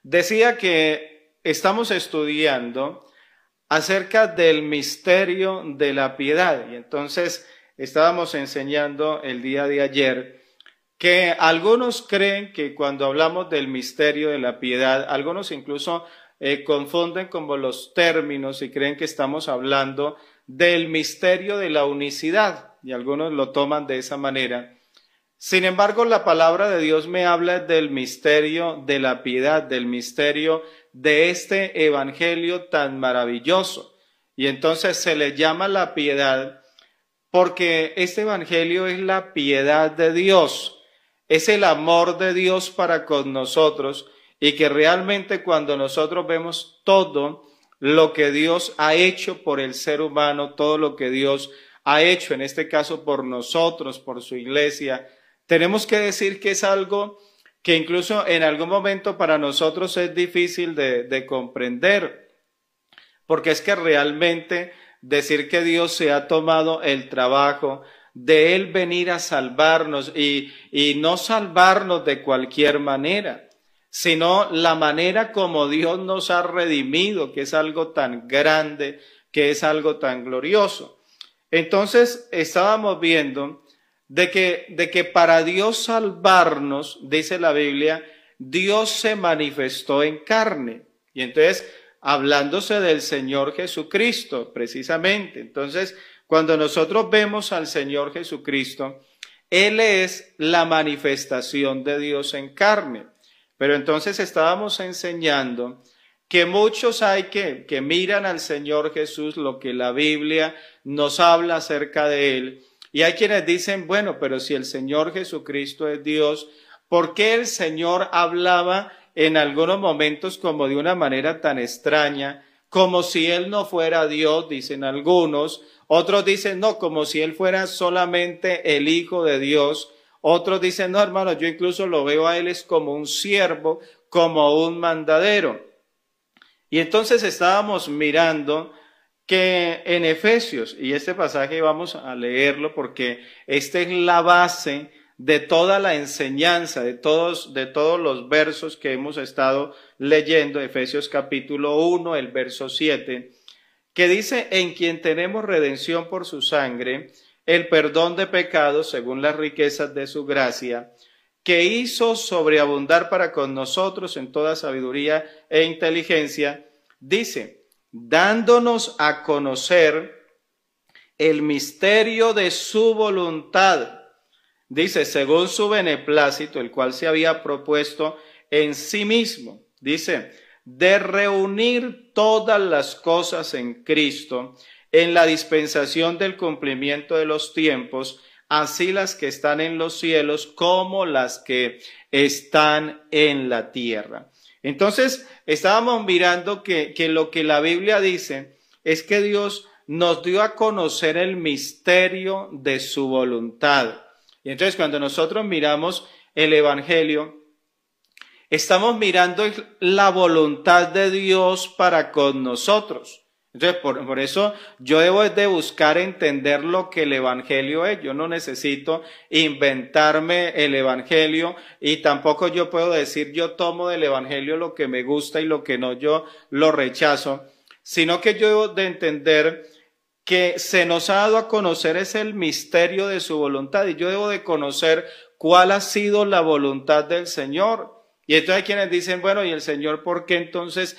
Decía que estamos estudiando acerca del misterio de la piedad y entonces estábamos enseñando el día de ayer que algunos creen que cuando hablamos del misterio de la piedad, algunos incluso confunden como los términos y creen que estamos hablando del misterio de la unicidad y algunos lo toman de esa manera. Sin embargo, la palabra de Dios me habla del misterio de la piedad, del misterio de este evangelio tan maravilloso. Y entonces se le llama la piedad porque este evangelio es la piedad de Dios, es el amor de Dios para con nosotros y que realmente cuando nosotros vemos todo lo que Dios ha hecho por el ser humano, todo lo que Dios ha hecho, en este caso por nosotros, por su iglesia, tenemos que decir que es algo que incluso en algún momento para nosotros es difícil de comprender, porque es que realmente decir que Dios se ha tomado el trabajo de Él venir a salvarnos y no salvarnos de cualquier manera, sino la manera como Dios nos ha redimido, que es algo tan grande, que es algo tan glorioso. Entonces estábamos viendo de que para Dios salvarnos, dice la Biblia, Dios se manifestó en carne. Y entonces, hablándose del Señor Jesucristo, precisamente. Entonces, cuando nosotros vemos al Señor Jesucristo, Él es la manifestación de Dios en carne. Pero entonces estábamos enseñando que muchos hay que miran al Señor Jesús, lo que la Biblia nos habla acerca de Él, y hay quienes dicen, bueno, pero si el Señor Jesucristo es Dios, ¿por qué el Señor hablaba en algunos momentos como de una manera tan extraña, como si Él no fuera Dios, dicen algunos? Otros dicen, no, como si Él fuera solamente el Hijo de Dios. Otros dicen, no, hermano, yo incluso lo veo a Él es como un siervo, como un mandadero. Y entonces estábamos mirando que en Efesios, y este pasaje vamos a leerlo porque esta es la base de toda la enseñanza, de todos los versos que hemos estado leyendo, Efesios capítulo 1, el verso 7, que dice, en quien tenemos redención por su sangre, el perdón de pecados según las riquezas de su gracia, que hizo sobreabundar para con nosotros en toda sabiduría e inteligencia, dice, dándonos a conocer el misterio de su voluntad, dice, según su beneplácito, el cual se había propuesto en sí mismo, dice, de reunir todas las cosas en Cristo, en la dispensación del cumplimiento de los tiempos, así las que están en los cielos como las que están en la tierra. Entonces, estábamos mirando que lo que la Biblia dice es que Dios nos dio a conocer el misterio de su voluntad. Y entonces, cuando nosotros miramos el Evangelio, estamos mirando la voluntad de Dios para con nosotros. Entonces, por eso yo debo de buscar entender lo que el Evangelio es. Yo no necesito inventarme el Evangelio y tampoco yo puedo decir yo tomo del Evangelio lo que me gusta y lo que no yo lo rechazo, sino que yo debo de entender que se nos ha dado a conocer es el misterio de su voluntad y yo debo de conocer cuál ha sido la voluntad del Señor. Y entonces hay quienes dicen, bueno, ¿y el Señor por qué entonces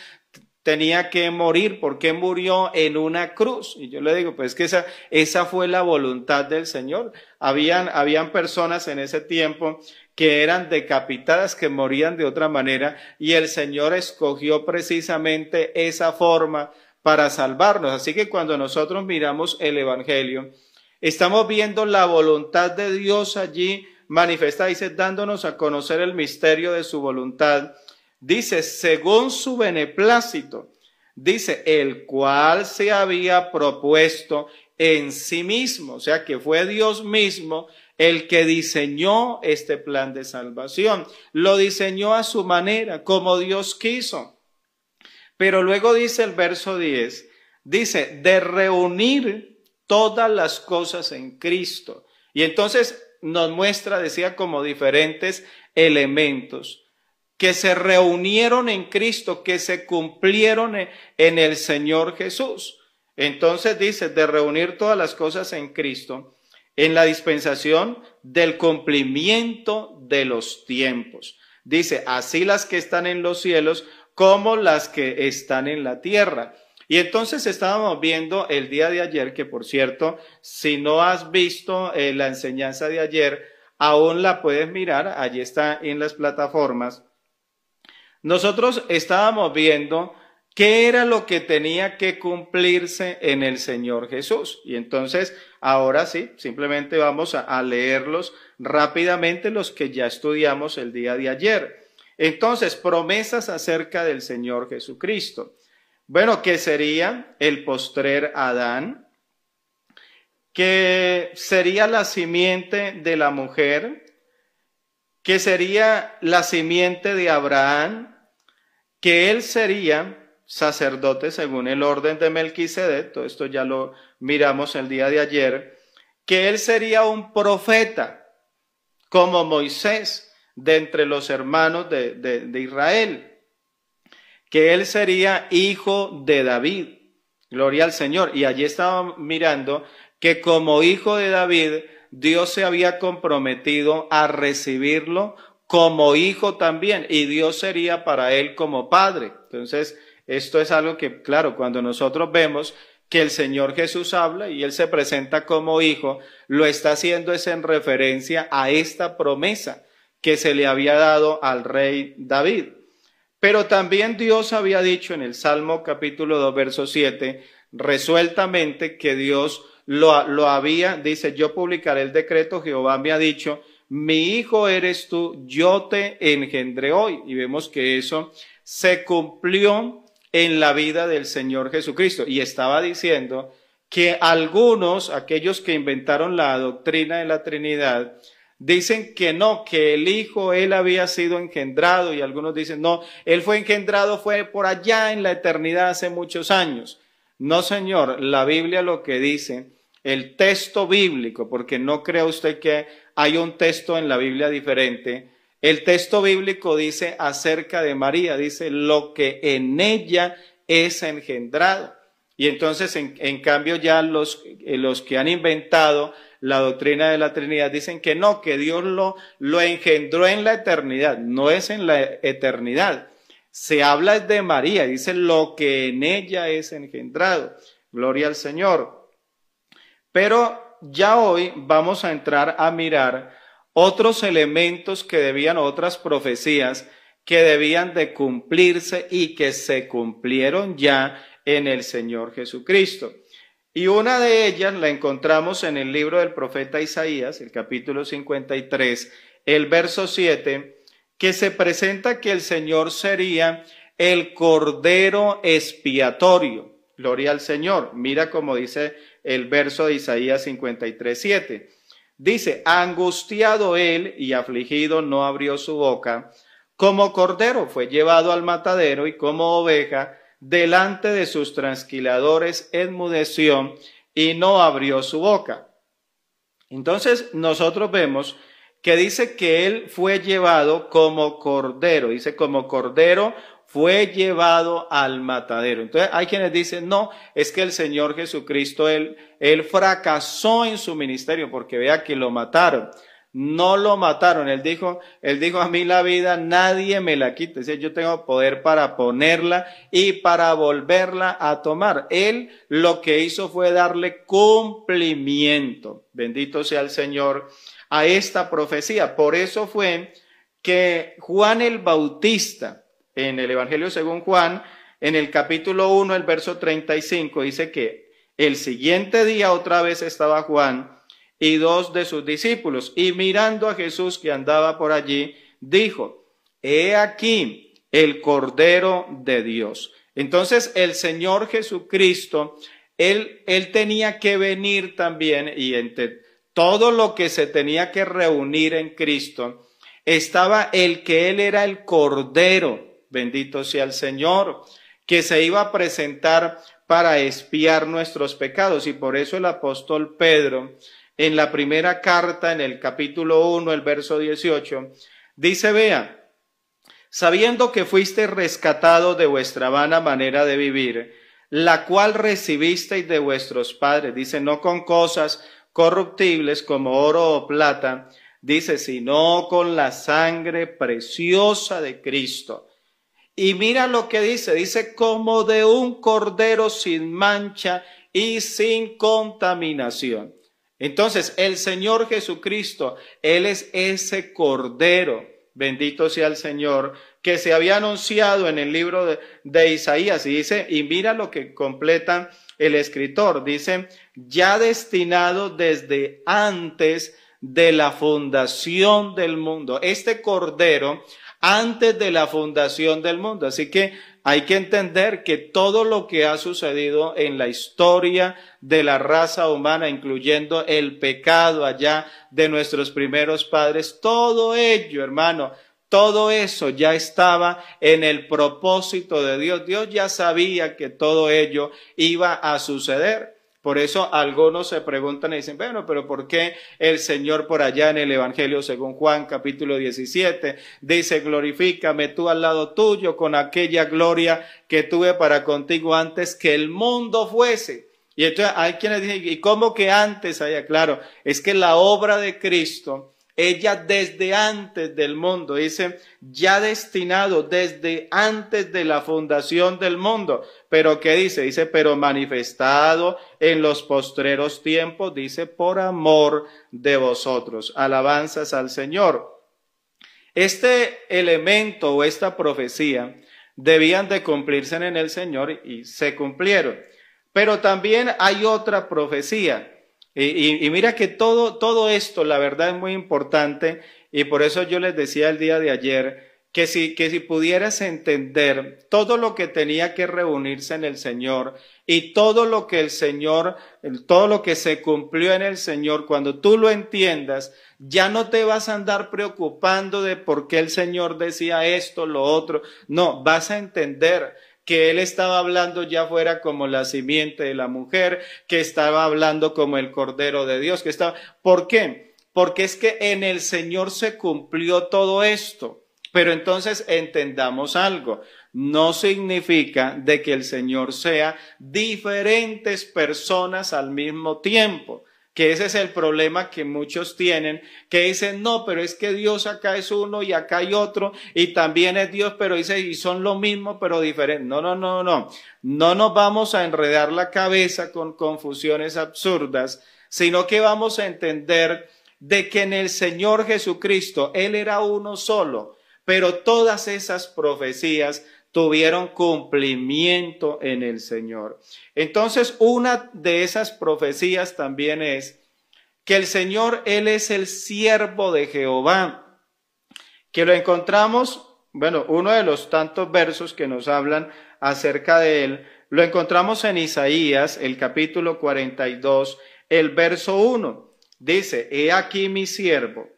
tenía que morir? ¿Por qué murió en una cruz? Y yo le digo, pues que esa fue la voluntad del Señor. Habían personas en ese tiempo que eran decapitadas, que morían de otra manera, y el Señor escogió precisamente esa forma para salvarnos. Así que cuando nosotros miramos el Evangelio, estamos viendo la voluntad de Dios allí manifestada, dice, dándonos a conocer el misterio de su voluntad. Dice, según su beneplácito, dice, el cual se había propuesto en sí mismo, o sea que fue Dios mismo el que diseñó este plan de salvación, lo diseñó a su manera, como Dios quiso. Pero luego dice el verso 10, dice, de reunir todas las cosas en Cristo. Y entonces nos muestra, decía, como diferentes elementos. que se reunieron en Cristo, que se cumplieron en el Señor Jesús. Entonces dice, de reunir todas las cosas en Cristo, en la dispensación del cumplimiento de los tiempos. Dice, así las que están en los cielos como las que están en la tierra. Y entonces estábamos viendo el día de ayer, que por cierto, si no has visto la enseñanza de ayer, aún la puedes mirar, allí está en las plataformas. Nosotros estábamos viendo qué era lo que tenía que cumplirse en el Señor Jesús. Y entonces, ahora sí, simplemente vamos a leerlos rápidamente los que ya estudiamos el día de ayer. Entonces, promesas acerca del Señor Jesucristo. Bueno, que sería el postrer Adán, que sería la simiente de la mujer, que sería la simiente de Abraham, que él sería sacerdote según el orden de Melquisedec, todo esto ya lo miramos el día de ayer, que él sería un profeta como Moisés de entre los hermanos de Israel, que él sería hijo de David, gloria al Señor. Y allí estábamos mirando que como hijo de David, Dios se había comprometido a recibirlo como hijo también, y Dios sería para él como padre. Entonces, esto es algo que, claro, cuando nosotros vemos que el Señor Jesús habla y él se presenta como hijo, lo está haciendo es en referencia a esta promesa que se le había dado al rey David. Pero también Dios había dicho en el Salmo capítulo 2, verso 7, resueltamente que Dios lo había, dice, yo publicaré el decreto, Jehová me ha dicho, mi hijo eres tú, yo te engendré hoy. Y vemos que eso se cumplió en la vida del Señor Jesucristo. Y estaba diciendo que algunos, aquellos que inventaron la doctrina de la Trinidad, dicen que no, que el Hijo, él había sido engendrado, y algunos dicen, no, él fue engendrado, fue por allá en la eternidad hace muchos años. No, señor, la Biblia lo que dice, el texto bíblico, porque no crea usted que hay un texto en la Biblia diferente, el texto bíblico dice acerca de María, dice lo que en ella es engendrado. Y entonces, en cambio, ya los que han inventado la doctrina de la Trinidad dicen que no, que Dios lo engendró en la eternidad, no es en la eternidad. Se habla de María, dice lo que en ella es engendrado. Gloria al Señor. Pero ya hoy vamos a entrar a mirar otros elementos que debían, otras profecías que debían de cumplirse y que se cumplieron ya en el Señor Jesucristo. Y una de ellas la encontramos en el libro del profeta Isaías, el capítulo 53, el verso 7, que se presenta que el Señor sería el Cordero expiatorio. Gloria al Señor. Mira cómo dice el verso de Isaías 53, 7. Dice, angustiado él y afligido no abrió su boca, como cordero fue llevado al matadero y como oveja delante de sus trasquiladores enmudeció y no abrió su boca. Entonces nosotros vemos que dice que él fue llevado como cordero, dice como cordero fue llevado al matadero. Entonces hay quienes dicen, no, es que el Señor Jesucristo, él fracasó en su ministerio porque vea que lo mataron. No lo mataron, él dijo, a mí la vida nadie me la quita, dice, yo tengo poder para ponerla y para volverla a tomar. Él lo que hizo fue darle cumplimiento, bendito sea el Señor, a esta profecía. Por eso fue que Juan el Bautista, en el Evangelio según Juan, en el capítulo 1, el verso 35, dice que el siguiente día otra vez estaba Juan y dos de sus discípulos, y mirando a Jesús que andaba por allí, dijo, he aquí el Cordero de Dios. Entonces el Señor Jesucristo, él tenía que venir también, y entre todo lo que se tenía que reunir en Cristo, estaba el que él era el Cordero, bendito sea el Señor, que se iba a presentar para expiar nuestros pecados. Y por eso el apóstol Pedro, en la primera carta, en el capítulo 1, el verso 18, dice, vea, sabiendo que fuiste rescatado de vuestra vana manera de vivir, la cual recibisteis de vuestros padres, dice, no con cosas corruptibles como oro o plata, dice, sino con la sangre preciosa de Cristo. Y mira lo que dice como de un cordero sin mancha y sin contaminación. Entonces, el Señor Jesucristo, Él es ese cordero, bendito sea el Señor, que se había anunciado en el libro de Isaías. Y dice, y mira lo que completa el escritor, dice, ya destinado desde antes de la fundación del mundo. Este cordero antes de la fundación del mundo. Así que hay que entender que todo lo que ha sucedido en la historia de la raza humana, incluyendo el pecado allá de nuestros primeros padres, todo ello, hermano, todo eso ya estaba en el propósito de Dios. Dios ya sabía que todo ello iba a suceder. Por eso algunos se preguntan y dicen, bueno, pero ¿por qué el Señor por allá en el Evangelio según Juan capítulo 17 dice, glorifícame tú al lado tuyo con aquella gloria que tuve para contigo antes que el mundo fuese? Y entonces hay quienes dicen, ¿y cómo que antes? Allá, claro, es que la obra de Cristo, ella desde antes del mundo, dice, ya destinado desde antes de la fundación del mundo. Pero ¿qué dice? Dice, pero manifestado en los postreros tiempos, dice, por amor de vosotros. Alabanzas al Señor. Este elemento o esta profecía debían de cumplirse en el Señor y se cumplieron. Pero también hay otra profecía. Y mira que todo esto, la verdad, es muy importante, y por eso yo les decía el día de ayer que si pudieras entender todo lo que tenía que reunirse en el Señor y todo lo que el Señor, todo lo que se cumplió en el Señor, cuando tú lo entiendas, ya no te vas a andar preocupando de por qué el Señor decía esto, lo otro. No, vas a entender que Él estaba hablando ya fuera como la simiente de la mujer, que estaba hablando como el Cordero de Dios, que estaba. ¿Por qué? Porque es que en el Señor se cumplió todo esto. Pero entonces entendamos algo, no significa de que el Señor sea diferentes personas al mismo tiempo, que ese es el problema que muchos tienen, que dicen, no, pero es que Dios acá es uno y acá hay otro, y también es Dios, pero dice, y son lo mismo, pero diferentes. No nos vamos a enredar la cabeza con confusiones absurdas, sino que vamos a entender de que en el Señor Jesucristo, Él era uno solo, pero todas esas profecías tuvieron cumplimiento en el Señor. Entonces, una de esas profecías también es que el Señor, Él es el siervo de Jehová, que lo encontramos, bueno, uno de los tantos versos que nos hablan acerca de Él, lo encontramos en Isaías, el capítulo 42, el verso 1. Dice, he aquí mi siervo,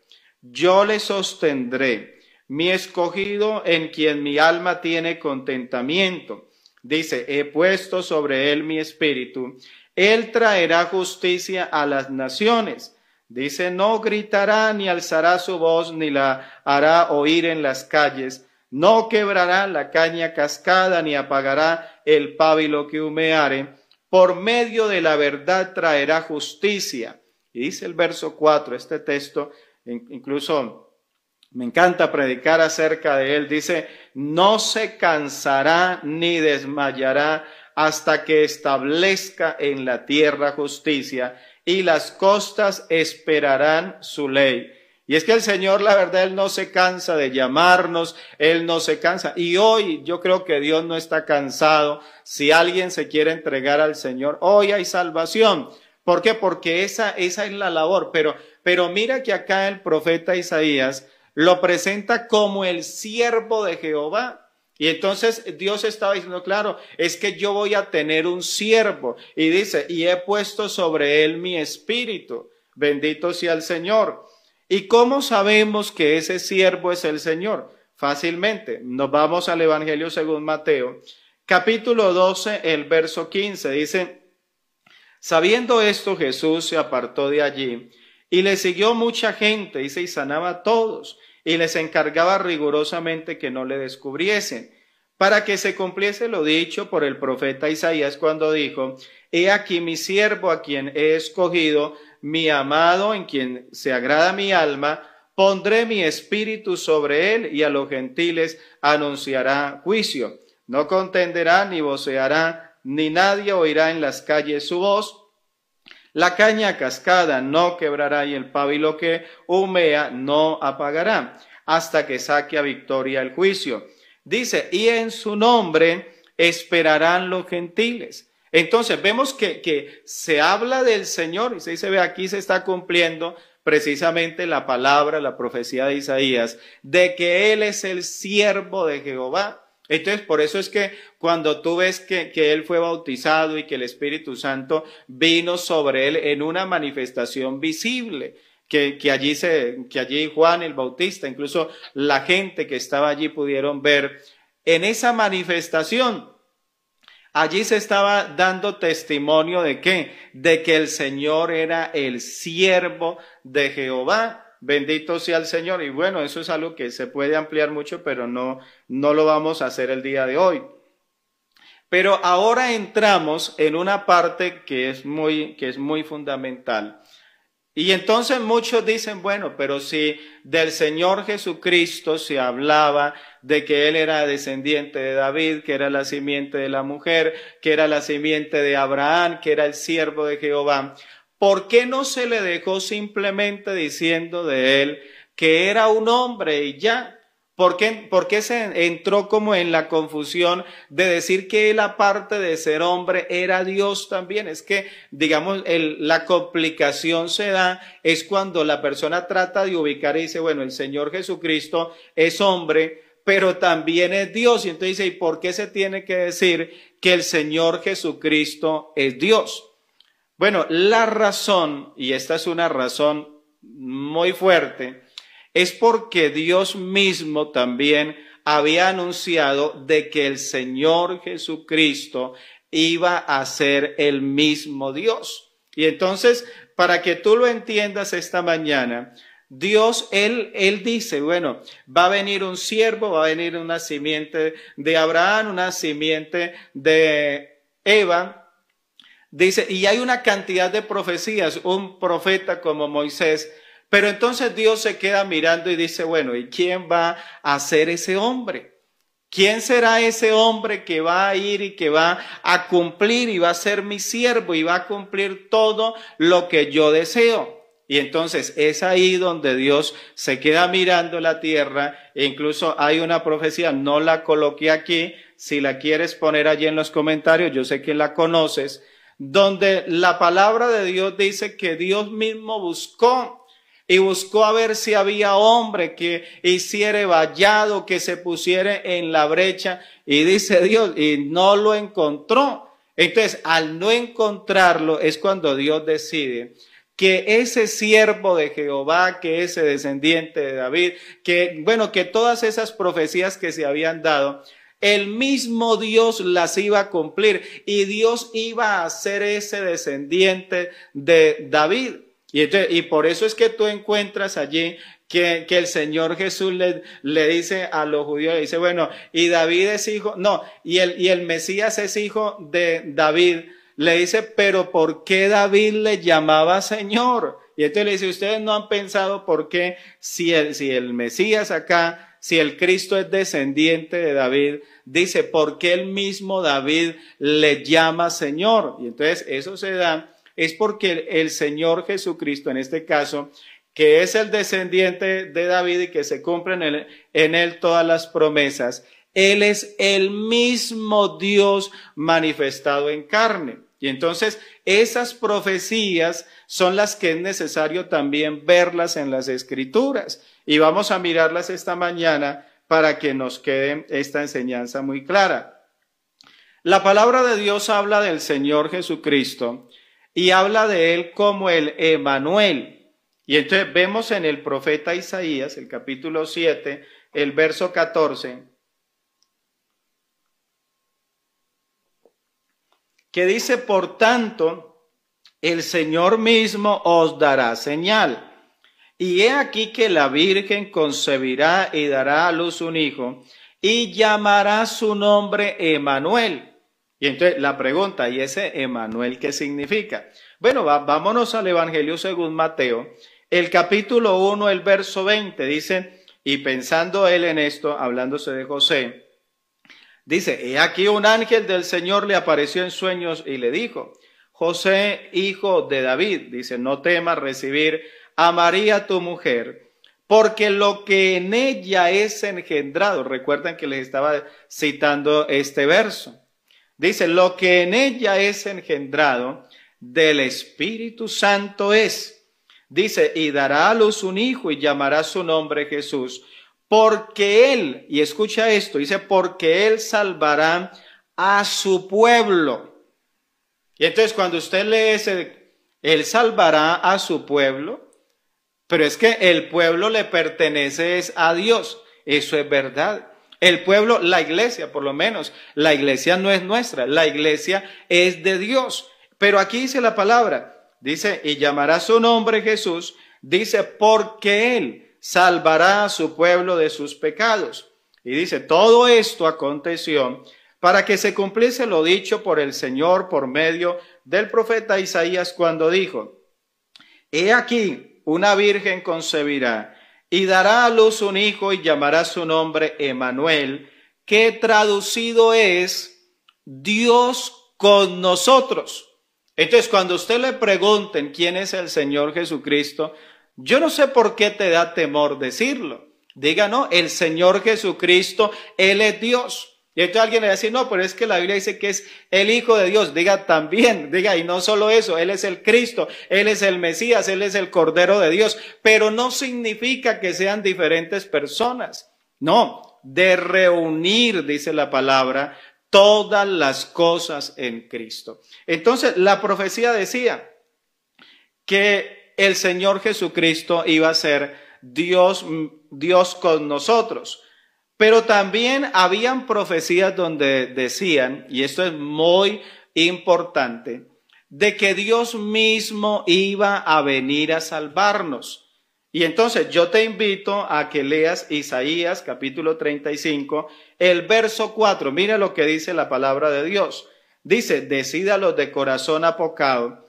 yo le sostendré, mi escogido en quien mi alma tiene contentamiento. Dice, he puesto sobre él mi espíritu. Él traerá justicia a las naciones. Dice, no gritará ni alzará su voz ni la hará oír en las calles. No quebrará la caña cascada ni apagará el pábilo que humeare. Por medio de la verdad traerá justicia. Y dice el verso 4, este texto, incluso me encanta predicar acerca de él. Dice, no se cansará ni desmayará hasta que establezca en la tierra justicia y las costas esperarán su ley. Y es que el Señor, la verdad, Él no se cansa de llamarnos, Él no se cansa. Y hoy yo creo que Dios no está cansado. Si alguien se quiere entregar al Señor, hoy hay salvación. ¿Por qué? Porque esa es la labor. Pero mira que acá el profeta Isaías lo presenta como el siervo de Jehová. Y entonces Dios estaba diciendo, claro, es que yo voy a tener un siervo. Y dice, y he puesto sobre él mi espíritu. Bendito sea el Señor. ¿Y cómo sabemos que ese siervo es el Señor? Fácilmente. Nos vamos al Evangelio según Mateo, capítulo 12, el verso 15. Dice, sabiendo esto, Jesús se apartó de allí y le siguió mucha gente, dice, y sanaba a todos y les encargaba rigurosamente que no le descubriesen, para que se cumpliese lo dicho por el profeta Isaías cuando dijo: He aquí mi siervo a quien he escogido, mi amado en quien se agrada mi alma, pondré mi espíritu sobre él y a los gentiles anunciará juicio. No contenderá ni voceará, ni nadie oirá en las calles su voz. La caña cascada no quebrará y el pábilo que humea no apagará, hasta que saque a victoria el juicio. Dice, y en su nombre esperarán los gentiles. Entonces vemos que se habla del Señor y se dice, ve, aquí se está cumpliendo precisamente la palabra, la profecía de Isaías, de que Él es el siervo de Jehová. Entonces, por eso es que cuando tú ves que Él fue bautizado y que el Espíritu Santo vino sobre Él en una manifestación visible, que allí Juan el Bautista, incluso la gente que estaba allí pudieron ver en esa manifestación. Allí se estaba dando testimonio ¿de qué? De que el Señor era el siervo de Jehová. Bendito sea el Señor. Y bueno, eso es algo que se puede ampliar mucho, pero no lo vamos a hacer el día de hoy. Pero ahora entramos en una parte que es muy fundamental. Y entonces muchos dicen, bueno, pero si del Señor Jesucristo se hablaba de que Él era descendiente de David, que era la simiente de la mujer, que era la simiente de Abraham, que era el siervo de Jehová, ¿por qué no se le dejó simplemente diciendo de Él que era un hombre y ya? ¿Por qué se entró como en la confusión de decir que él, aparte de ser hombre, era Dios también? Es que, digamos, la complicación se da es cuando la persona trata de ubicar y dice, bueno, el Señor Jesucristo es hombre, pero también es Dios. Y entonces dice, ¿y por qué se tiene que decir que el Señor Jesucristo es Dios? Bueno, la razón, y esta es una razón muy fuerte, es porque Dios mismo también había anunciado de que el Señor Jesucristo iba a ser el mismo Dios. Y entonces, para que tú lo entiendas esta mañana, Dios, Él dice, bueno, va a venir un siervo, va a venir una simiente de Abraham, una simiente de Eva. Dice, y hay una cantidad de profecías, un profeta como Moisés. Pero entonces Dios se queda mirando y dice, bueno, ¿y quién va a ser ese hombre? ¿Quién será ese hombre que va a ir y que va a cumplir y va a ser mi siervo y va a cumplir todo lo que yo deseo? Y entonces es ahí donde Dios se queda mirando la tierra, e incluso hay una profecía, no la coloqué aquí, si la quieres poner allí en los comentarios, yo sé que la conoces, donde la palabra de Dios dice que Dios mismo buscó a ver si había hombre que hiciera vallado, que se pusiera en la brecha, y dice Dios, y no lo encontró. Entonces, al no encontrarlo es cuando Dios decide que ese siervo de Jehová, que ese descendiente de David, que todas esas profecías que se habían dado, el mismo Dios las iba a cumplir y Dios iba a ser ese descendiente de David. Y por eso es que tú encuentras allí que el Señor Jesús le dice a los judíos, le dice, bueno, y David es hijo, no, y el Mesías es hijo de David. Le dice, pero ¿por qué David le llamaba Señor? Y entonces le dice, ustedes no han pensado por qué si el Mesías acá, si el Cristo es descendiente de David, dice, ¿por qué el mismo David le llama Señor? Y entonces eso se da. Es porque el Señor Jesucristo, en este caso, que es el descendiente de David y que se cumplen en él todas las promesas, Él es el mismo Dios manifestado en carne. Y entonces esas profecías son las que es necesario también verlas en las Escrituras. Y vamos a mirarlas esta mañana para que nos quede esta enseñanza muy clara. La palabra de Dios habla del Señor Jesucristo y habla de Él como el Emanuel. Y entonces vemos en el profeta Isaías, el capítulo 7, el verso 14, que dice, por tanto, el Señor mismo os dará señal. Y he aquí que la Virgen concebirá y dará a luz un hijo, y llamará su nombre Emmanuel. Y entonces la pregunta, ¿y ese Emmanuel qué significa? Bueno, vámonos al Evangelio según Mateo, el capítulo 1, el verso 20, dice, y pensando él en esto, hablándose de José, dice, he aquí un ángel del Señor le apareció en sueños y le dijo, José, hijo de David, dice, no temas recibir a María tu mujer, porque lo que en ella es engendrado, recuerdan que les estaba citando este verso, dice, lo que en ella es engendrado del Espíritu Santo es, dice, y dará a luz un hijo y llamará su nombre Jesús, porque él, y escucha esto, dice, porque él salvará a su pueblo. Y entonces cuando usted lee ese, él salvará a su pueblo, pero es que el pueblo le pertenece es a Dios, eso es verdad. El pueblo, la iglesia por lo menos, la iglesia no es nuestra, la iglesia es de Dios. Pero aquí dice la palabra, dice, y llamará su nombre Jesús, dice, porque él salvará a su pueblo de sus pecados. Y dice, todo esto aconteció para que se cumpliese lo dicho por el Señor por medio del profeta Isaías cuando dijo, he aquí, una virgen concebirá y dará a luz un hijo y llamará su nombre Emmanuel, que traducido es Dios con nosotros. Entonces, cuando usted le pregunten quién es el Señor Jesucristo, yo no sé por qué te da temor decirlo. Diga, no, el Señor Jesucristo, Él es Dios. Y entonces alguien le va a decir, no, pero es que la Biblia dice que es el Hijo de Dios. Diga también, diga, y no solo eso, Él es el Cristo, Él es el Mesías, Él es el Cordero de Dios. Pero no significa que sean diferentes personas. No, de reunir, dice la palabra, todas las cosas en Cristo. Entonces, la profecía decía que el Señor Jesucristo iba a ser Dios con nosotros. Pero también habían profecías donde decían, y esto es muy importante, de que Dios mismo iba a venir a salvarnos. Y entonces yo te invito a que leas Isaías capítulo 35, el verso 4. Mira lo que dice la palabra de Dios. Dice, decid a los de corazón apocado,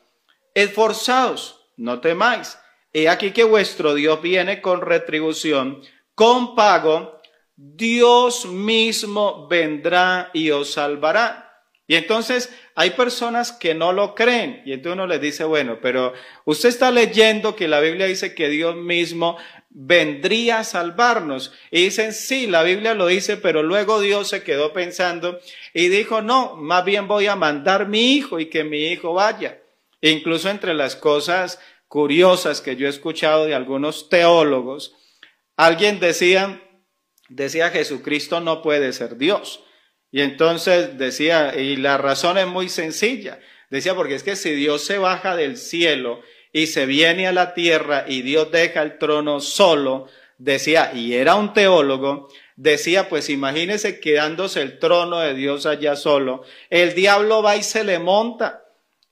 esforzaos, no temáis. He aquí que vuestro Dios viene con retribución, con pago. Dios mismo vendrá y os salvará. Y entonces hay personas que no lo creen. Y entonces uno les dice, bueno, pero usted está leyendo que la Biblia dice que Dios mismo vendría a salvarnos. Y dicen, sí, la Biblia lo dice, pero luego Dios se quedó pensando y dijo, no, más bien voy a mandar mi hijo y que mi hijo vaya. E incluso entre las cosas curiosas que yo he escuchado de algunos teólogos, alguien decía Jesucristo no puede ser Dios. Y entonces decía, y la razón es muy sencilla, decía porque es que si Dios se baja del cielo y se viene a la tierra y Dios deja el trono solo, decía, y era un teólogo, decía, pues imagínese quedándose el trono de Dios allá solo, el diablo va y se le monta.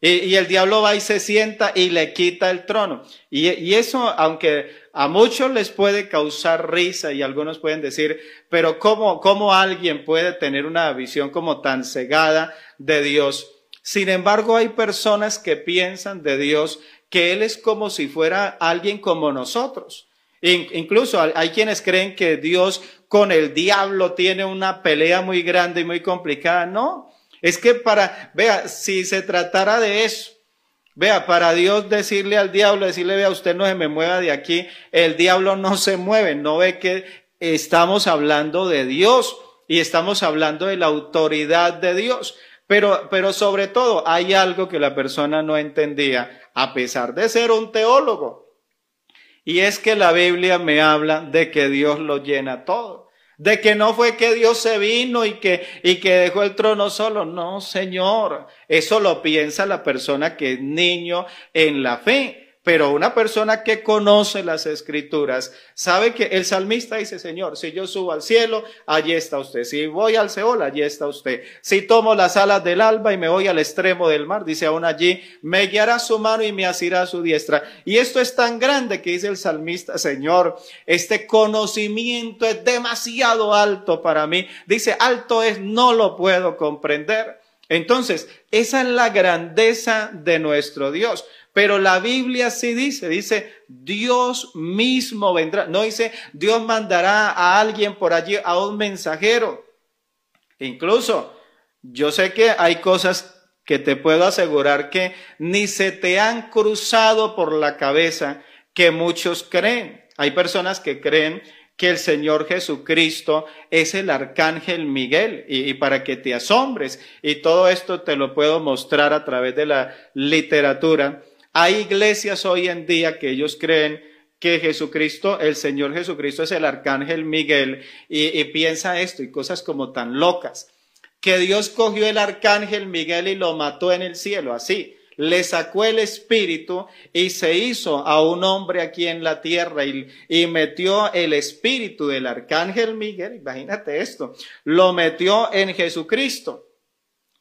Y el diablo va y se sienta y le quita el trono. Y eso, aunque a muchos les puede causar risa y algunos pueden decir, pero ¿cómo alguien puede tener una visión como tan cegada de Dios? Sin embargo, hay personas que piensan de Dios que Él es como si fuera alguien como nosotros. Incluso hay quienes creen que Dios con el diablo tiene una pelea muy grande y muy complicada. No. Es que vea, si se tratara de eso, vea, para Dios decirle al diablo, decirle, vea, usted no se me mueva de aquí, el diablo no se mueve, no ve que estamos hablando de Dios y estamos hablando de la autoridad de Dios. Pero sobre todo hay algo que la persona no entendía, a pesar de ser un teólogo, y es que la Biblia me habla de que Dios lo llena todo. De que no fue que Dios se vino y que dejó el trono solo. No, Señor. Eso lo piensa la persona que es niño en la fe. Pero una persona que conoce las Escrituras sabe que el salmista dice, Señor, si yo subo al cielo, allí está usted. Si voy al Seol, allí está usted. Si tomo las alas del alba y me voy al extremo del mar, dice aún allí, me guiará su mano y me asirá su diestra. Y esto es tan grande que dice el salmista, Señor, este conocimiento es demasiado alto para mí. Dice, alto es, no lo puedo comprender. Entonces, esa es la grandeza de nuestro Dios. Pero la Biblia sí dice, Dios mismo vendrá. No dice, Dios mandará a alguien por allí, a un mensajero. Incluso, yo sé que hay cosas que te puedo asegurar que ni se te han cruzado por la cabeza que muchos creen. Hay personas que creen que el Señor Jesucristo es el arcángel Miguel y para que te asombres. Y todo esto te lo puedo mostrar a través de la literatura. Hay iglesias hoy en día que ellos creen que Jesucristo, el Señor Jesucristo es el arcángel Miguel y piensa esto y cosas como tan locas, que Dios cogió el arcángel Miguel y lo mató en el cielo, así, le sacó el espíritu y se hizo a un hombre aquí en la tierra y metió el espíritu del arcángel Miguel, imagínate esto, lo metió en Jesucristo.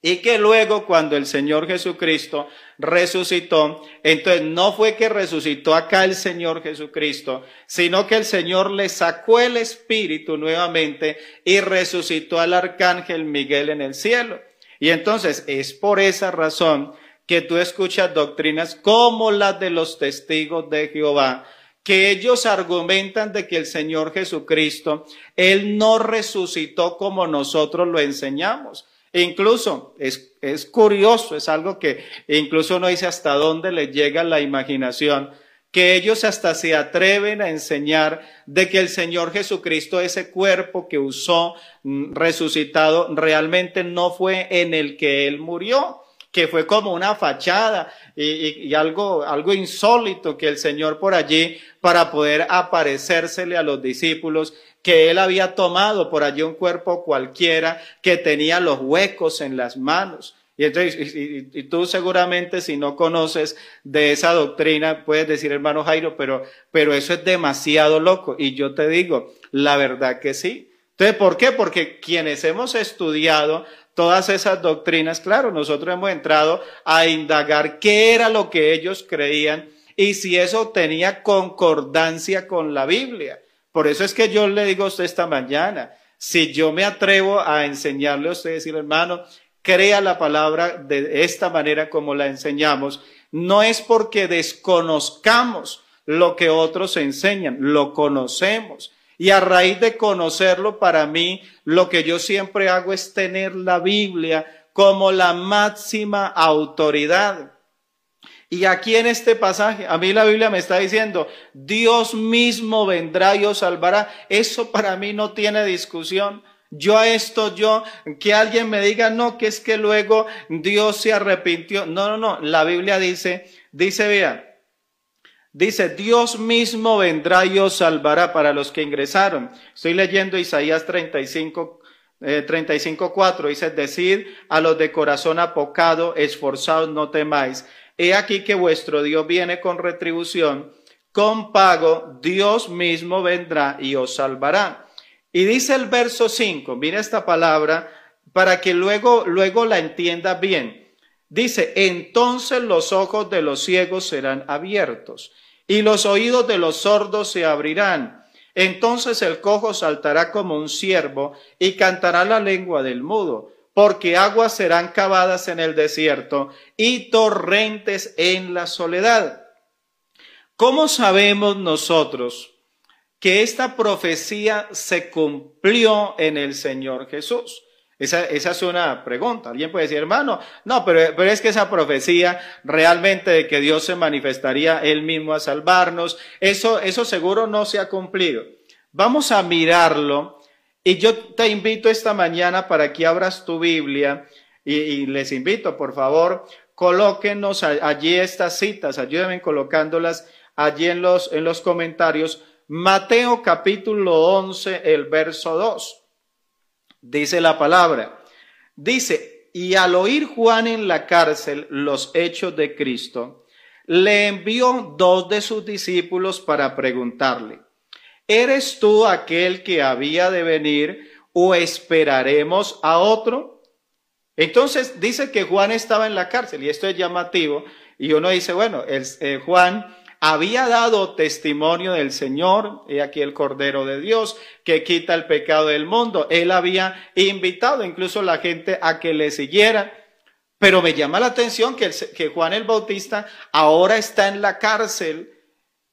Y que luego cuando el Señor Jesucristo resucitó, entonces no fue que resucitó acá el Señor Jesucristo, sino que el Señor le sacó el espíritu nuevamente y resucitó al arcángel Miguel en el cielo. Y entonces es por esa razón que tú escuchas doctrinas como las de los testigos de Jehová, que ellos argumentan de que el Señor Jesucristo, Él no resucitó como nosotros lo enseñamos. Incluso es curioso, es algo que incluso uno dice hasta dónde les llega la imaginación, que ellos hasta se atreven a enseñar de que el Señor Jesucristo, ese cuerpo que usó resucitado, realmente no fue en el que Él murió, que fue como una fachada y algo insólito que el Señor por allí, para poder aparecérsele a los discípulos, que Él había tomado por allí un cuerpo cualquiera que tenía los huecos en las manos. Y entonces, y tú seguramente si no conoces de esa doctrina, puedes decir, hermano Jairo, pero eso es demasiado loco. Y yo te digo, la verdad que sí. Entonces, ¿por qué? Porque quienes hemos estudiado todas esas doctrinas, claro, nosotros hemos entrado a indagar qué era lo que ellos creían y si eso tenía concordancia con la Biblia. Por eso es que yo le digo a usted esta mañana, si yo me atrevo a enseñarle a usted, decir, hermano, crea la palabra de esta manera como la enseñamos, no es porque desconozcamos lo que otros enseñan, lo conocemos. Y a raíz de conocerlo, para mí, lo que yo siempre hago es tener la Biblia como la máxima autoridad. Y aquí en este pasaje, a mí la Biblia me está diciendo, Dios mismo vendrá y os salvará. Eso para mí no tiene discusión. Que alguien me diga, no, que es que luego Dios se arrepintió. No. La Biblia dice, vea, dice, Dios mismo vendrá y os salvará para los que ingresaron. Estoy leyendo Isaías 35:4, dice, decid a los de corazón apocado, esforzados, no temáis. He aquí que vuestro Dios viene con retribución, con pago, Dios mismo vendrá y os salvará. Y dice el verso 5, mira esta palabra, para que luego la entienda bien. Dice, entonces los ojos de los ciegos serán abiertos, y los oídos de los sordos se abrirán. Entonces el cojo saltará como un ciervo, y cantará la lengua del mudo. Porque aguas serán cavadas en el desierto y torrentes en la soledad. ¿Cómo sabemos nosotros que esta profecía se cumplió en el Señor Jesús? Esa es una pregunta. Alguien puede decir, hermano, no, pero es que esa profecía realmente de que Dios se manifestaría Él mismo a salvarnos, eso seguro no se ha cumplido. Vamos a mirarlo. Y yo te invito esta mañana para que abras tu Biblia y les invito, por favor, colóquenos allí estas citas, ayúdenme colocándolas allí en los comentarios. Mateo capítulo 11, el verso 2. Dice la palabra, dice, y al oír Juan en la cárcel los hechos de Cristo, le envió 2 de sus discípulos para preguntarle: ¿eres tú aquel que había de venir o esperaremos a otro? Entonces dice que Juan estaba en la cárcel, y esto es llamativo, y uno dice, bueno, Juan había dado testimonio del Señor, he aquí el Cordero de Dios que quita el pecado del mundo. Él había invitado incluso a la gente a que le siguiera, pero me llama la atención que Juan el Bautista ahora está en la cárcel.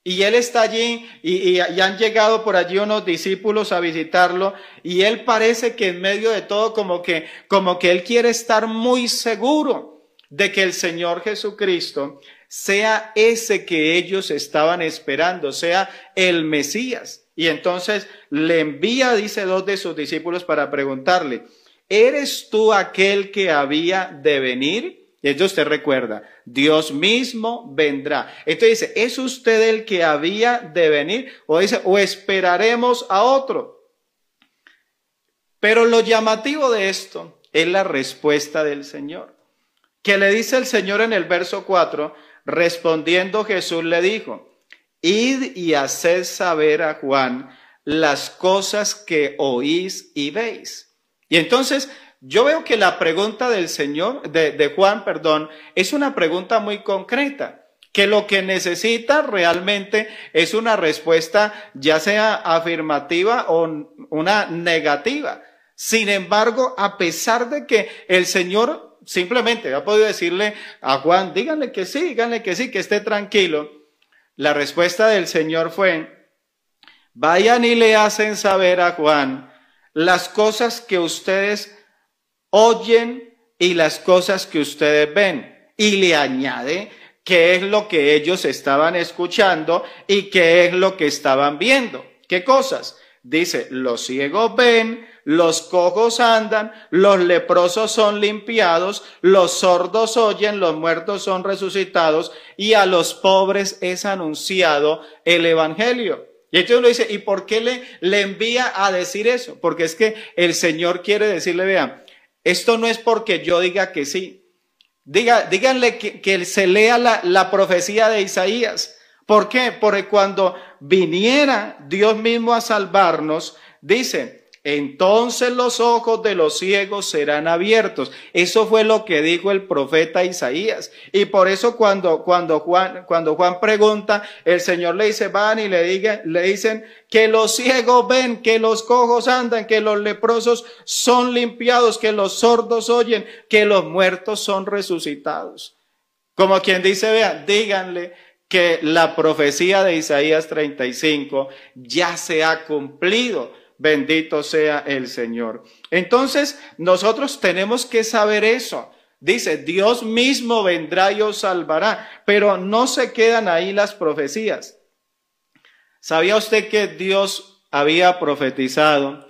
Y él está allí y han llegado por allí unos discípulos a visitarlo, y él parece que en medio de todo como que él quiere estar muy seguro de que el Señor Jesucristo sea ese que ellos estaban esperando, sea el Mesías. Y entonces le envía, dice, 2 de sus discípulos para preguntarle: ¿eres tú aquel que había de venir? Y entonces usted recuerda, Dios mismo vendrá. Entonces dice, ¿es usted el que había de venir? O dice, ¿o esperaremos a otro? Pero lo llamativo de esto es la respuesta del Señor, que le dice el Señor en el verso 4, respondiendo Jesús le dijo: id y haced saber a Juan las cosas que oís y veis. Y entonces yo veo que la pregunta del Señor, de Juan, es una pregunta muy concreta, que lo que necesita realmente es una respuesta, ya sea afirmativa o una negativa. Sin embargo, a pesar de que el Señor simplemente ha podido decirle a Juan, díganle que sí, que esté tranquilo, la respuesta del Señor fue: vayan y le hacen saber a Juan las cosas que ustedes oyen y las cosas que ustedes ven. Y le añade qué es lo que ellos estaban escuchando y qué es lo que estaban viendo. ¿Qué cosas? Dice, los ciegos ven, los cojos andan, los leprosos son limpiados, los sordos oyen, los muertos son resucitados, y a los pobres es anunciado el evangelio. Y entonces uno dice, ¿y por qué le envía a decir eso? Porque es que el Señor quiere decirle, vean, esto no es porque yo diga que sí. Díganle que se lea la profecía de Isaías. ¿Por qué? Porque cuando viniera Dios mismo a salvarnos, dice, entonces los ojos de los ciegos serán abiertos. Eso fue lo que dijo el profeta Isaías. Y por eso cuando Juan pregunta, el Señor le dice, van y le dicen que los ciegos ven, que los cojos andan, que los leprosos son limpiados, que los sordos oyen, que los muertos son resucitados. Como quien dice, vean, díganle que la profecía de Isaías 35 ya se ha cumplido. Bendito sea el Señor. Entonces, nosotros tenemos que saber eso. Dice, Dios mismo vendrá y os salvará, pero no se quedan ahí las profecías. ¿Sabía usted que Dios había profetizado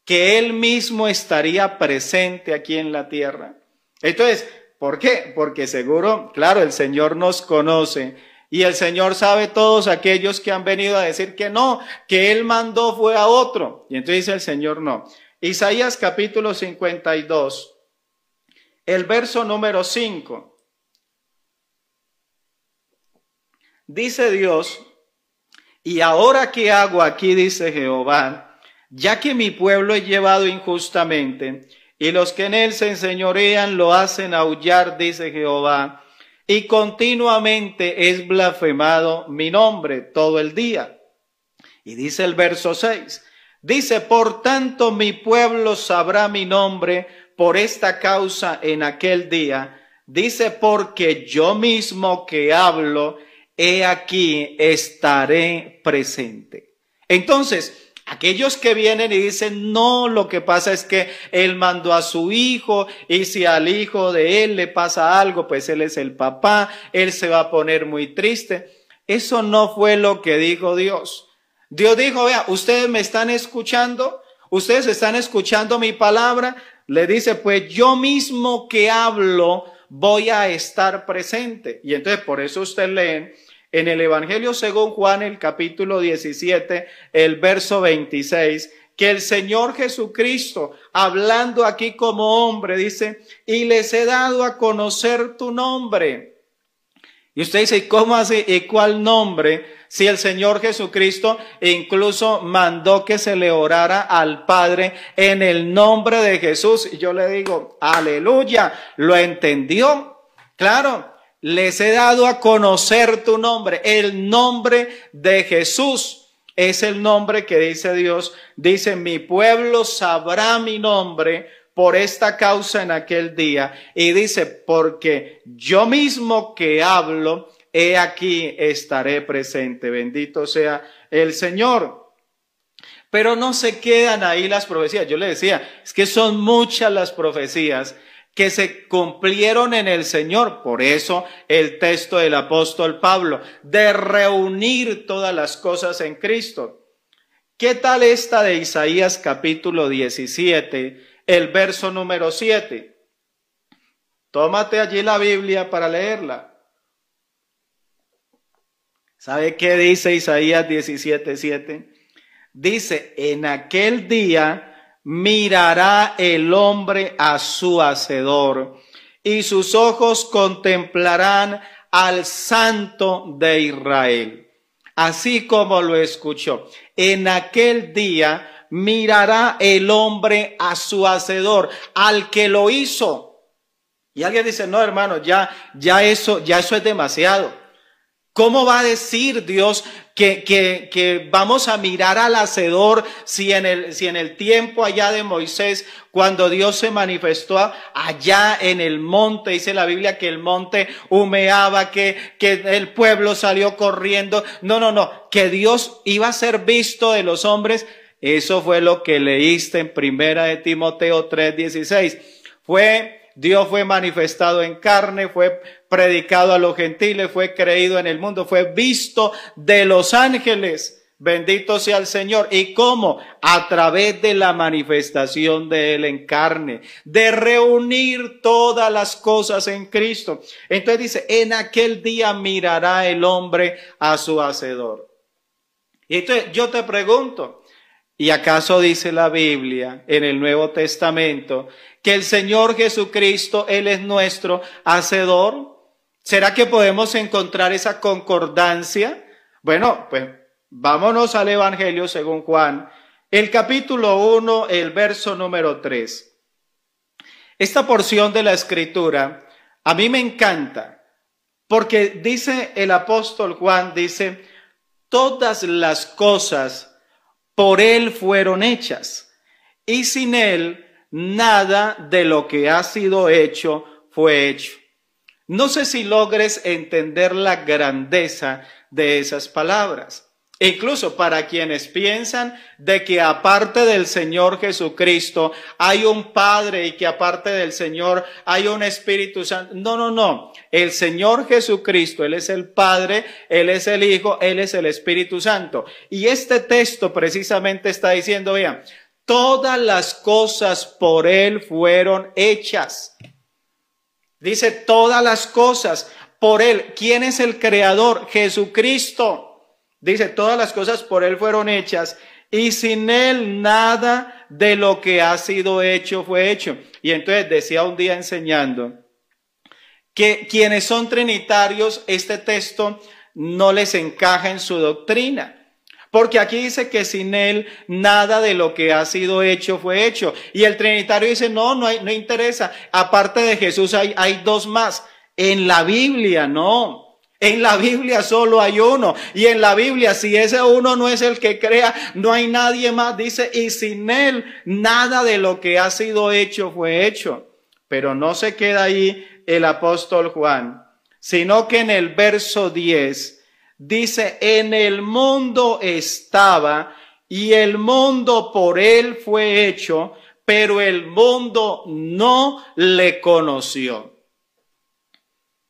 que Él mismo estaría presente aquí en la tierra? Entonces, ¿por qué? Porque seguro, claro, el Señor nos conoce. Y el Señor sabe todos aquellos que han venido a decir que no, que Él mandó fue a otro. Y entonces dice el Señor no. Isaías capítulo 52, el verso número 5. Dice Dios, y ahora qué hago aquí, dice Jehová, ya que mi pueblo es llevado injustamente, y los que en él se enseñorean lo hacen aullar, dice Jehová, y continuamente es blasfemado mi nombre todo el día. Y dice el verso 6, dice, por tanto mi pueblo sabrá mi nombre por esta causa en aquel día. Dice, porque yo mismo que hablo, he aquí estaré presente. Entonces, aquellos que vienen y dicen, no, lo que pasa es que Él mandó a su hijo, y si al hijo de Él le pasa algo, pues Él es el papá, Él se va a poner muy triste. Eso no fue lo que dijo Dios. Dios dijo, vea, ustedes me están escuchando, ustedes están escuchando mi palabra. Le dice, pues yo mismo que hablo, voy a estar presente. Y entonces por eso usted lee en el Evangelio según Juan, el capítulo 17, el verso 26, que el Señor Jesucristo, hablando aquí como hombre, dice, y les he dado a conocer tu nombre. Y usted dice, ¿y cómo así? ¿Y cuál nombre? Si el Señor Jesucristo incluso mandó que se le orara al Padre en el nombre de Jesús. Y yo le digo, aleluya, ¿lo entendió? Claro, les he dado a conocer tu nombre. El nombre de Jesús es el nombre que dice Dios. Dice, mi pueblo sabrá mi nombre por esta causa en aquel día. Y dice, porque yo mismo que hablo, he aquí estaré presente. Bendito sea el Señor. Pero no se quedan ahí las profecías. Yo le decía, es que son muchas las profecías que se cumplieron en el Señor. Por eso el texto del apóstol Pablo, de reunir todas las cosas en Cristo. ¿Qué tal esta de Isaías capítulo 17? El verso número 7. Tómate allí la Biblia para leerla. ¿Sabe qué dice Isaías 17:7? Dice, en aquel día mirará el hombre a su Hacedor, y sus ojos contemplarán al Santo de Israel. Así como lo escuchó. En aquel día mirará el hombre a su Hacedor, al que lo hizo. Y alguien dice, no, hermano, ya eso es demasiado. ¿Cómo va a decir Dios que vamos a mirar al Hacedor si en el tiempo allá de Moisés, cuando Dios se manifestó allá en el monte, dice la Biblia que el monte humeaba, que el pueblo salió corriendo? No, que Dios iba a ser visto de los hombres. Eso fue lo que leíste en Primera de Timoteo 3:16. Dios fue manifestado en carne, fue predicado a los gentiles, fue creído en el mundo, fue visto de los ángeles. Bendito sea el Señor. ¿Y cómo? A través de la manifestación de Él en carne, de reunir todas las cosas en Cristo. Entonces dice, en aquel día mirará el hombre a su Hacedor. Y entonces yo te pregunto, ¿y acaso dice la Biblia en el Nuevo Testamento que el Señor Jesucristo, Él es nuestro Hacedor? ¿Será que podemos encontrar esa concordancia? Bueno, pues vámonos al Evangelio según Juan, el capítulo 1, el verso número 3. Esta porción de la Escritura a mí me encanta, porque dice el apóstol Juan, dice, todas las cosas por Él fueron hechas, y sin Él nada de lo que ha sido hecho fue hecho. No sé si logres entender la grandeza de esas palabras. Incluso para quienes piensan de que aparte del Señor Jesucristo hay un Padre y que aparte del Señor hay un Espíritu Santo. No. El Señor Jesucristo, Él es el Padre, Él es el Hijo, Él es el Espíritu Santo. Y este texto precisamente está diciendo, vean, todas las cosas por Él fueron hechas. Dice todas las cosas por Él. ¿Quién es el creador? Jesucristo. Dice, todas las cosas por Él fueron hechas, y sin Él nada de lo que ha sido hecho fue hecho. Y entonces decía un día enseñando que quienes son trinitarios, este texto no les encaja en su doctrina. Porque aquí dice que sin Él nada de lo que ha sido hecho fue hecho. Y el trinitario dice, no interesa. Aparte de Jesús hay dos más. En la Biblia no. En la Biblia solo hay uno. Y en la Biblia, si ese uno no es el que crea, no hay nadie más. Dice, y sin Él nada de lo que ha sido hecho fue hecho. Pero no se queda ahí el apóstol Juan, sino que en el verso 10 dice, en el mundo estaba y el mundo por Él fue hecho, pero el mundo no le conoció.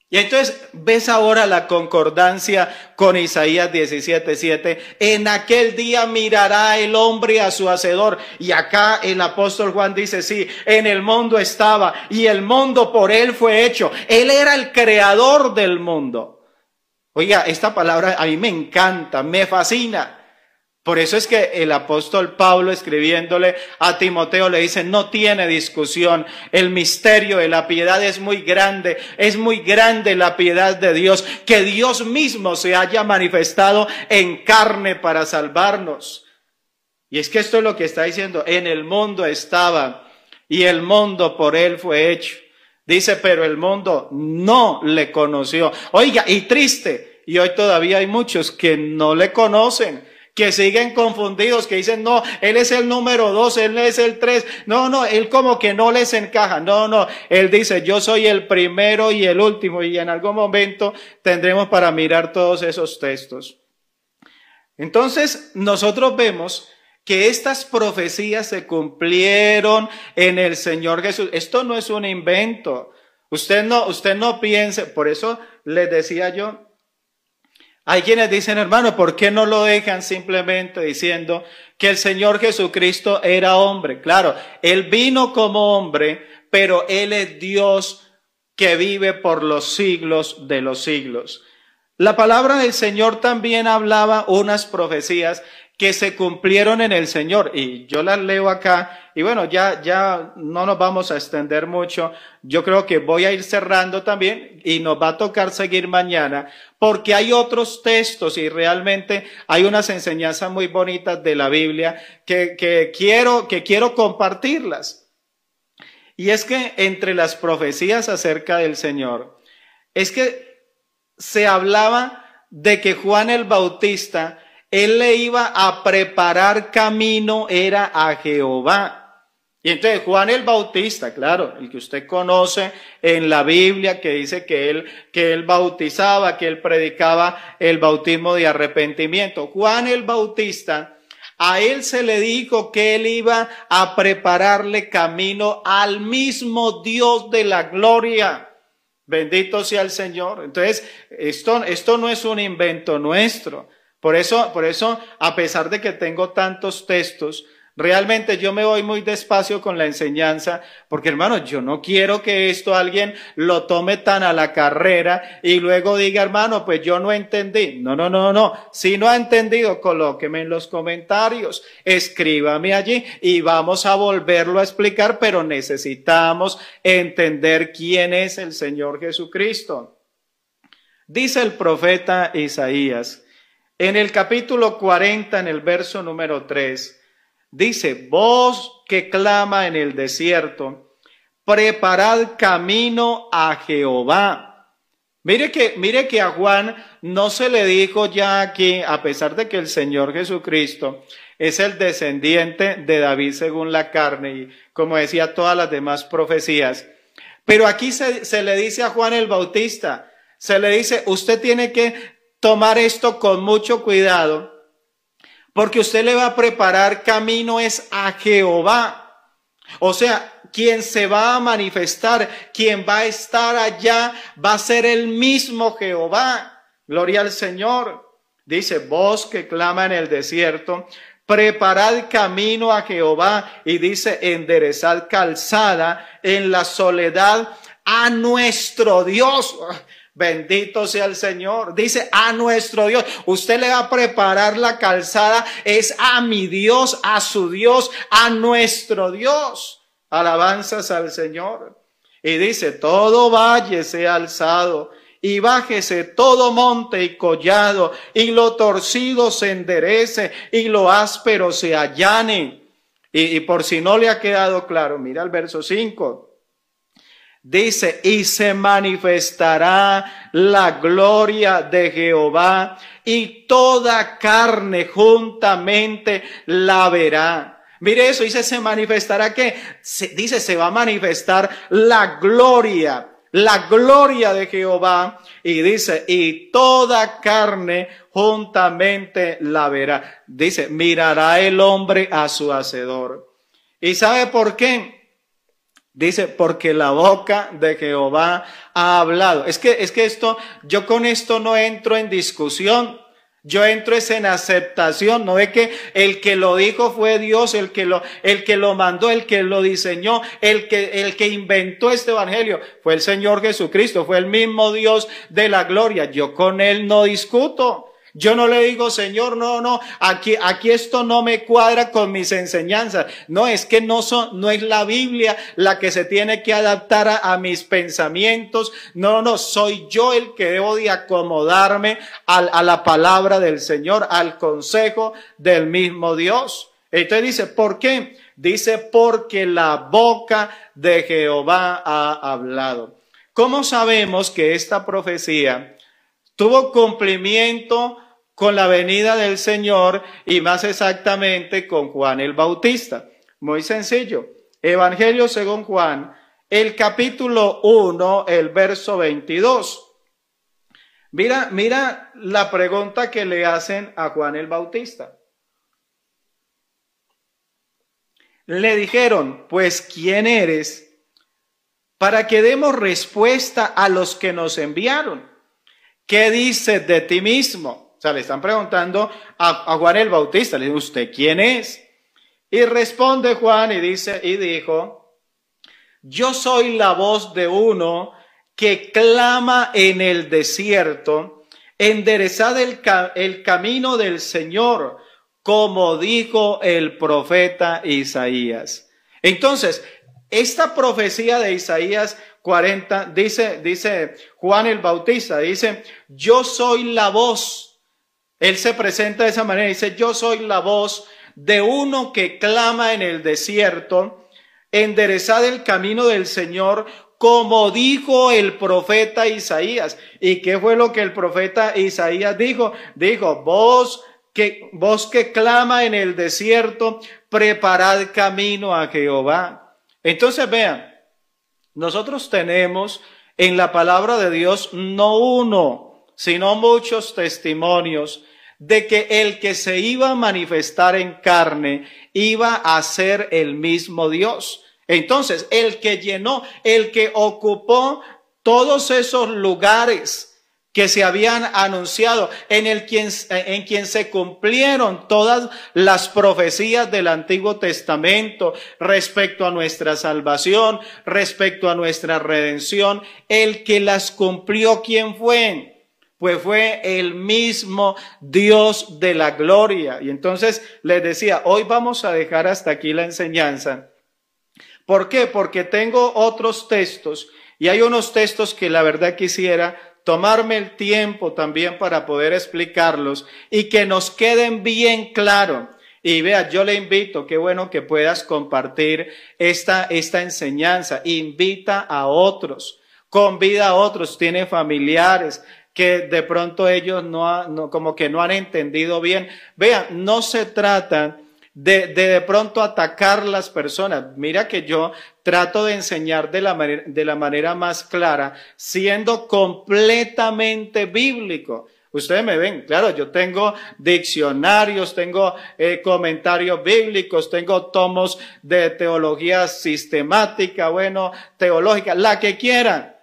Y entonces ves ahora la concordancia con Isaías 17:7. En aquel día mirará el hombre a su Hacedor. Y acá el apóstol Juan dice, sí, en el mundo estaba y el mundo por Él fue hecho. Él era el creador del mundo. Oiga, esta palabra a mí me encanta, me fascina. Por eso es que el apóstol Pablo, escribiéndole a Timoteo, le dice, no tiene discusión, el misterio de la piedad es muy grande la piedad de Dios, que Dios mismo se haya manifestado en carne para salvarnos. Y es que esto es lo que está diciendo, en el mundo estaba, y el mundo por él fue hecho. Dice, pero el mundo no le conoció. Oiga, y triste, y hoy todavía hay muchos que no le conocen, que siguen confundidos, que dicen, no, él es el número 2, él es el 3, no, él como que no les encaja, no, él dice, yo soy el primero y el último, y en algún momento tendremos para mirar todos esos textos. Entonces, nosotros vemos que estas profecías se cumplieron en el Señor Jesús. Esto no es un invento. Usted no piense, por eso les decía yo, hay quienes dicen, hermano, ¿por qué no lo dejan simplemente diciendo que el Señor Jesucristo era hombre? Claro, Él vino como hombre, pero Él es Dios que vive por los siglos de los siglos. La palabra del Señor también hablaba unas profecías que se cumplieron en el Señor, y yo las leo acá, y bueno, ya no nos vamos a extender mucho. Yo creo que voy a ir cerrando también, y nos va a tocar seguir mañana, porque hay otros textos, y realmente hay unas enseñanzas muy bonitas de la Biblia que quiero compartirlas. Y es que entre las profecías acerca del Señor, es que se hablaba de que Juan el Bautista, él le iba a preparar camino, era a Jehová. Y entonces Juan el Bautista, claro, el que usted conoce en la Biblia, que dice que él bautizaba, que él predicaba el bautismo de arrepentimiento. Juan el Bautista, a él se le dijo que él iba a prepararle camino al mismo Dios de la gloria. Bendito sea el Señor. Entonces, esto no es un invento nuestro. Por eso, a pesar de que tengo tantos textos, realmente yo me voy muy despacio con la enseñanza, porque hermano, yo no quiero que esto alguien lo tome tan a la carrera y luego diga, hermano, pues yo no entendí. No. Si no ha entendido, colóqueme en los comentarios, escríbame allí y vamos a volverlo a explicar, pero necesitamos entender quién es el Señor Jesucristo. Dice el profeta Isaías, en el capítulo 40, en el verso número 3, dice, voz que clama en el desierto, preparad camino a Jehová. Mire que a Juan no se le dijo ya aquí, a pesar de que el Señor Jesucristo es el descendiente de David según la carne, y como decía todas las demás profecías, pero aquí se le dice a Juan el Bautista, se le dice, usted tiene que tomar esto con mucho cuidado, porque usted le va a preparar camino es a Jehová. O sea, quien se va a manifestar, quien va a estar allá, va a ser el mismo Jehová. Gloria al Señor. Dice, voz que clama en el desierto, preparad camino a Jehová. Y dice, enderezad calzada en la soledad a nuestro Dios. Bendito sea el Señor. Dice a nuestro Dios. Usted le va a preparar la calzada. Es a mi Dios, a su Dios, a nuestro Dios. Alabanzas al Señor. Y dice, todo valle sea alzado y bájese todo monte y collado, y lo torcido se enderece y lo áspero se allane. Y por si no le ha quedado claro, mira el verso 5. Dice, y se manifestará la gloria de Jehová, y toda carne juntamente la verá. Mire eso, dice, se manifestará ¿qué? Dice, se va a manifestar la gloria de Jehová, y dice, y toda carne juntamente la verá. Dice, mirará el hombre a su hacedor. ¿Y sabe por qué? Dice, porque la boca de Jehová ha hablado. Es que esto, yo con esto no entro en discusión. Yo entro es en aceptación, no es que el que lo dijo fue Dios, el que lo mandó, el que lo diseñó, el que inventó este evangelio fue el Señor Jesucristo, fue el mismo Dios de la gloria. Yo con él no discuto. Yo no le digo, Señor, no, aquí esto no me cuadra con mis enseñanzas. No, es que no es la Biblia la que se tiene que adaptar a mis pensamientos. No, soy yo el que debo de acomodarme a la palabra del Señor, al consejo del mismo Dios. Entonces dice, ¿por qué? Dice, porque la boca de Jehová ha hablado. ¿Cómo sabemos que esta profecía tuvo cumplimiento con la venida del Señor y más exactamente con Juan el Bautista? Muy sencillo. Evangelio según Juan, el capítulo 1, el verso 22. Mira la pregunta que le hacen a Juan el Bautista. Le dijeron, pues, ¿quién eres? Para que demos respuesta a los que nos enviaron. ¿Qué dices de ti mismo? O sea, le están preguntando a Juan el Bautista. Le dicen, ¿usted quién es? Y responde Juan y dijo, yo soy la voz de uno que clama en el desierto, enderezad el camino del Señor, como dijo el profeta Isaías. Entonces, esta profecía de Isaías 40, dice Juan el Bautista, dice, yo soy la voz. Él se presenta de esa manera, dice, yo soy la voz de uno que clama en el desierto, enderezad el camino del Señor, como dijo el profeta Isaías. ¿Y qué fue lo que el profeta Isaías dijo? Dijo, voz que clama en el desierto, preparad camino a Jehová. Entonces vean, nosotros tenemos en la palabra de Dios no uno, sino muchos testimonios de que el que se iba a manifestar en carne iba a ser el mismo Dios. Entonces, el que llenó, el que ocupó todos esos lugares que se habían anunciado, en quien se cumplieron todas las profecías del Antiguo Testamento respecto a nuestra salvación, respecto a nuestra redención, el que las cumplió, ¿quién fue? Pues fue el mismo Dios de la gloria. Y entonces les decía, hoy vamos a dejar hasta aquí la enseñanza. ¿Por qué? Porque tengo otros textos y hay unos textos que la verdad quisiera tomarme el tiempo también para poder explicarlos y que nos queden bien claros. Y vea, yo le invito, qué bueno que puedas compartir esta enseñanza. Invita a otros, convida a otros, tiene familiares que de pronto ellos como que no han entendido bien. Vea, no se trata de pronto atacar las personas. Mira que yo trato de enseñar de la manera más clara, siendo completamente bíblico. Ustedes me ven, claro, yo tengo diccionarios, tengo comentarios bíblicos, tengo tomos de teología sistemática, teológica, la que quieran.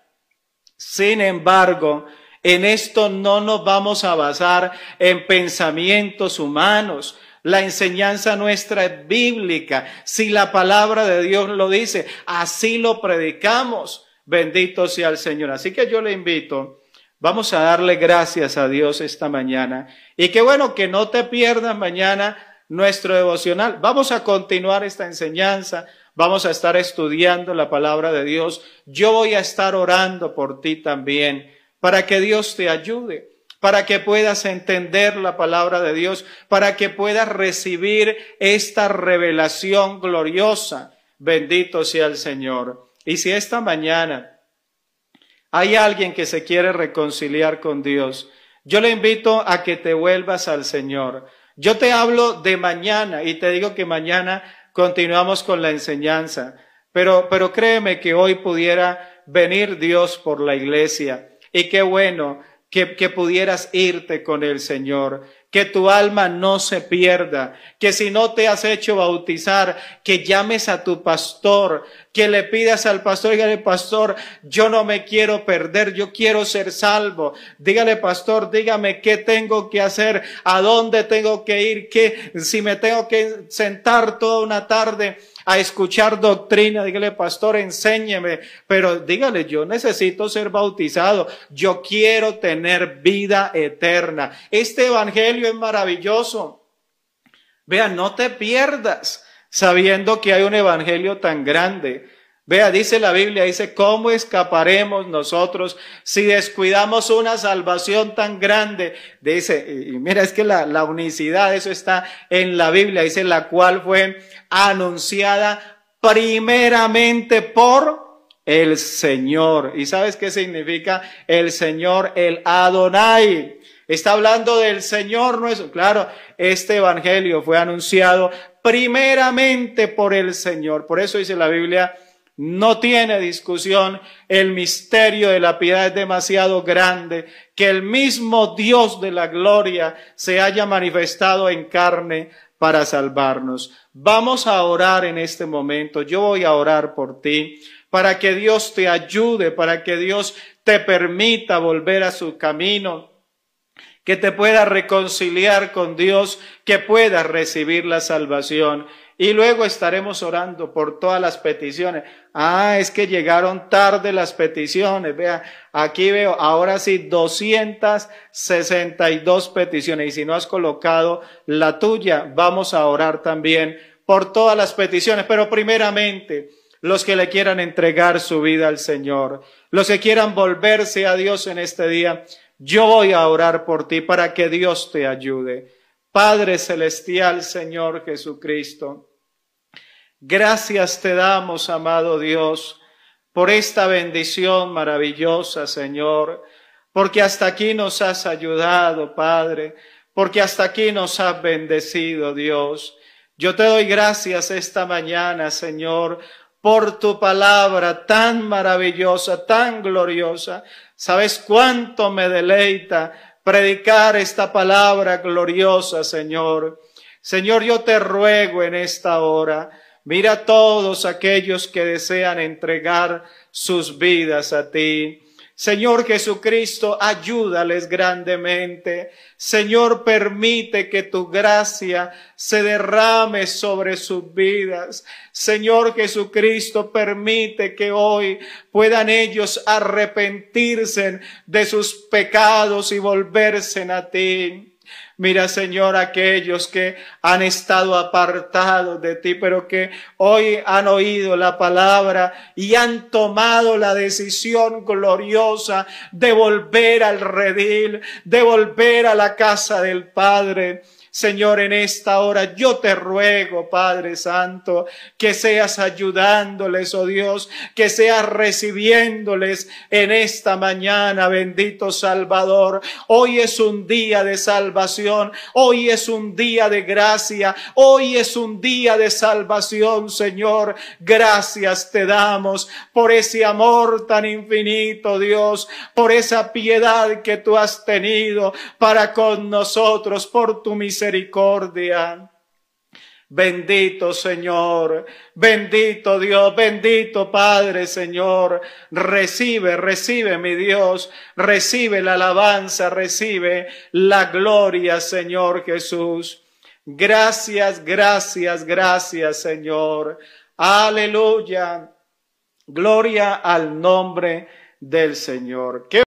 Sin embargo, en esto no nos vamos a basar en pensamientos humanos. La enseñanza nuestra es bíblica. Si la palabra de Dios lo dice, así lo predicamos. Bendito sea el Señor. Así que yo le invito, vamos a darle gracias a Dios esta mañana. Y qué bueno que no te pierdas mañana nuestro devocional. Vamos a continuar esta enseñanza. Vamos a estar estudiando la palabra de Dios. Yo voy a estar orando por ti también, para que Dios te ayude, para que puedas entender la palabra de Dios, para que puedas recibir esta revelación gloriosa. Bendito sea el Señor. Y si esta mañana hay alguien que se quiere reconciliar con Dios, yo le invito a que te vuelvas al Señor. Yo te hablo de mañana y te digo que mañana continuamos con la enseñanza, pero créeme que hoy pudiera venir Dios por la iglesia y qué bueno que pudieras irte con el Señor, que tu alma no se pierda, que si no te has hecho bautizar, que llames a tu pastor, que le pidas al pastor, dígale, pastor, yo no me quiero perder, yo quiero ser salvo. Dígale, pastor, dígame qué tengo que hacer, a dónde tengo que ir, si me tengo que sentar toda una tarde a escuchar doctrina, dígale, pastor, enséñeme, pero dígale, yo necesito ser bautizado, yo quiero tener vida eterna. Este evangelio es maravilloso. Vea, no te pierdas sabiendo que hay un evangelio tan grande. Vea, dice la Biblia, dice, ¿cómo escaparemos nosotros si descuidamos una salvación tan grande? Dice, y mira, es que la unicidad, eso está en la Biblia, dice, la cual fue anunciada primeramente por el Señor. ¿Y sabes qué significa el Señor? El Adonai. Está hablando del Señor nuestro. Claro, este evangelio fue anunciado primeramente por el Señor. Por eso dice la Biblia, no tiene discusión, el misterio de la piedad es demasiado grande, que el mismo Dios de la gloria se haya manifestado en carne para salvarnos. Vamos a orar en este momento. Yo voy a orar por ti, para que Dios te ayude, para que Dios te permita volver a su camino, que te pueda reconciliar con Dios, que puedas recibir la salvación. Y luego estaremos orando por todas las peticiones. Es que llegaron tarde las peticiones. Vea, aquí veo, ahora sí, 262 peticiones. Y si no has colocado la tuya, vamos a orar también por todas las peticiones. Pero primeramente, los que le quieran entregar su vida al Señor, los que quieran volverse a Dios en este día, yo voy a orar por ti para que Dios te ayude. Padre celestial, Señor Jesucristo, gracias te damos, amado Dios, por esta bendición maravillosa, Señor, porque hasta aquí nos has ayudado, Padre, porque hasta aquí nos has bendecido, Dios. Yo te doy gracias esta mañana, Señor, por tu palabra tan maravillosa, tan gloriosa. ¿Sabes cuánto me deleita predicar esta palabra gloriosa, Señor? Señor, yo te ruego en esta hora, mira a todos aquellos que desean entregar sus vidas a ti. Señor Jesucristo, ayúdales grandemente. Señor, permite que tu gracia se derrame sobre sus vidas. Señor Jesucristo, permite que hoy puedan ellos arrepentirse de sus pecados y volverse a ti. Mira, Señor, aquellos que han estado apartados de ti, pero que hoy han oído la palabra y han tomado la decisión gloriosa de volver al redil, de volver a la casa del Padre. Señor, en esta hora yo te ruego, Padre Santo, que seas ayudándoles, oh Dios, que seas recibiéndoles en esta mañana, bendito Salvador. Hoy es un día de salvación, hoy es un día de gracia, hoy es un día de salvación, Señor. Gracias te damos por ese amor tan infinito, Dios, por esa piedad que tú has tenido para con nosotros, por tu misericordia. Bendito Señor, bendito Dios, bendito Padre, Señor. Recibe mi Dios, recibe la alabanza, recibe la gloria, Señor Jesús. Gracias, gracias, gracias, Señor. Aleluya. Gloria al nombre del Señor.